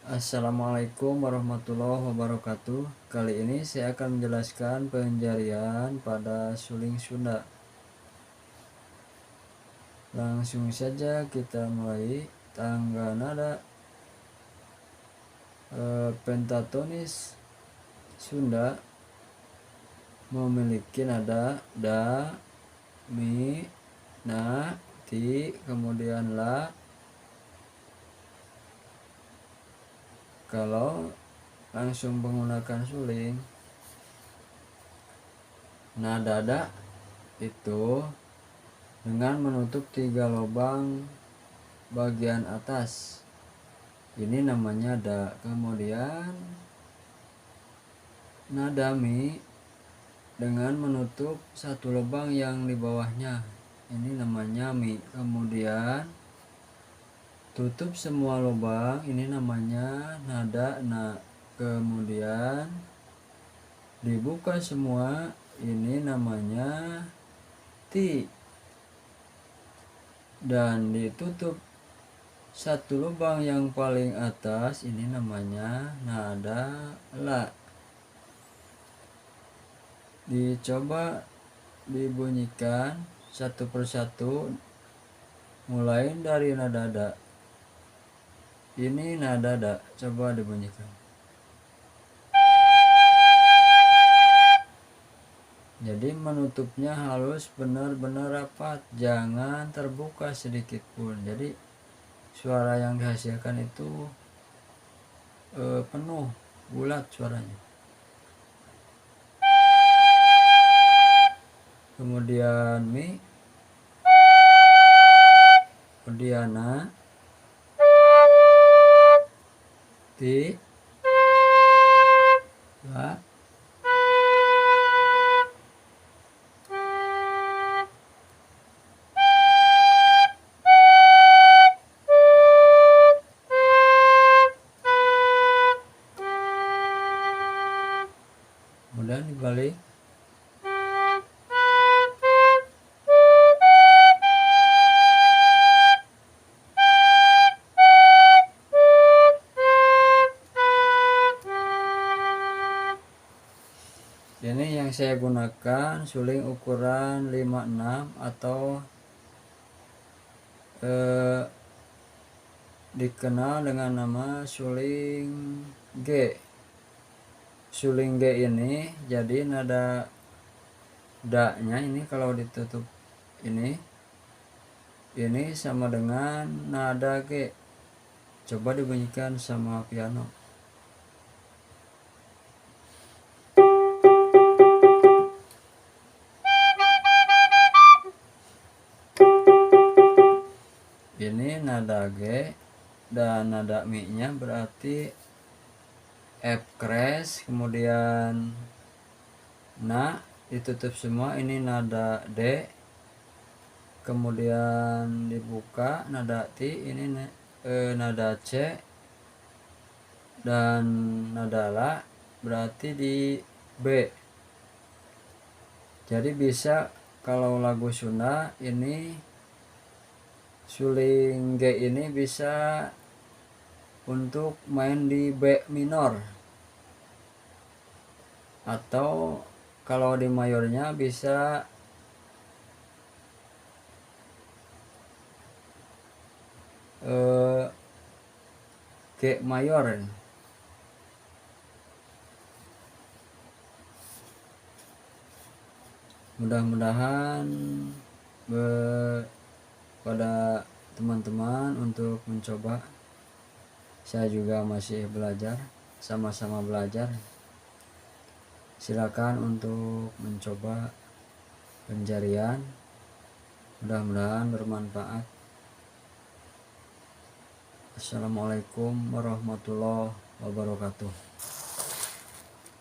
Assalamualaikum warahmatullahi wabarakatuh. Kali ini saya akan menjelaskan penjarian pada suling Sunda. Langsung saja kita mulai. Tangga nada pentatonis Sunda memiliki nada da, mi, na, ti, kemudian la. Kalau langsung menggunakan suling, nada da itu dengan menutup 3 lubang bagian atas, ini namanya da. Kemudian nada mi dengan menutup 1 lubang yang di bawahnya, ini namanya mi. Kemudian tutup semua lubang, ini namanya nada na. Kemudian dibuka semua, ini namanya ti. Dan ditutup 1 lubang yang paling atas, ini namanya nada la. Dicoba dibunyikan satu persatu, mulai dari nada da. Ini nada da, coba dibunyikan. Jadi menutupnya halus, benar-benar rapat, jangan terbuka sedikit pun. Jadi suara yang dihasilkan itu penuh, bulat suaranya. Kemudian mi, kemudian na, ti, la, kemudian dibalik. Ini yang saya gunakan suling ukuran 56 atau dikenal dengan nama suling G. Suling G ini jadi nada da-nya ini kalau ditutup ini sama dengan nada G. Coba dibunyikan sama piano. Ini nada G dan nada mi nya berarti F crash, kemudian na ditutup semua, ini nada D, kemudian dibuka nada ti, ini nada C, dan nada la berarti di B. Jadi bisa kalau lagu Sunda ini suling G ini bisa untuk main di B minor, atau kalau di mayornya bisa G mayor. Mudah-mudahan pada teman-teman untuk mencoba. Saya juga masih belajar, sama-sama belajar. Silakan untuk mencoba penjarian, mudah-mudahan bermanfaat. Assalamualaikum warahmatullahi wabarakatuh.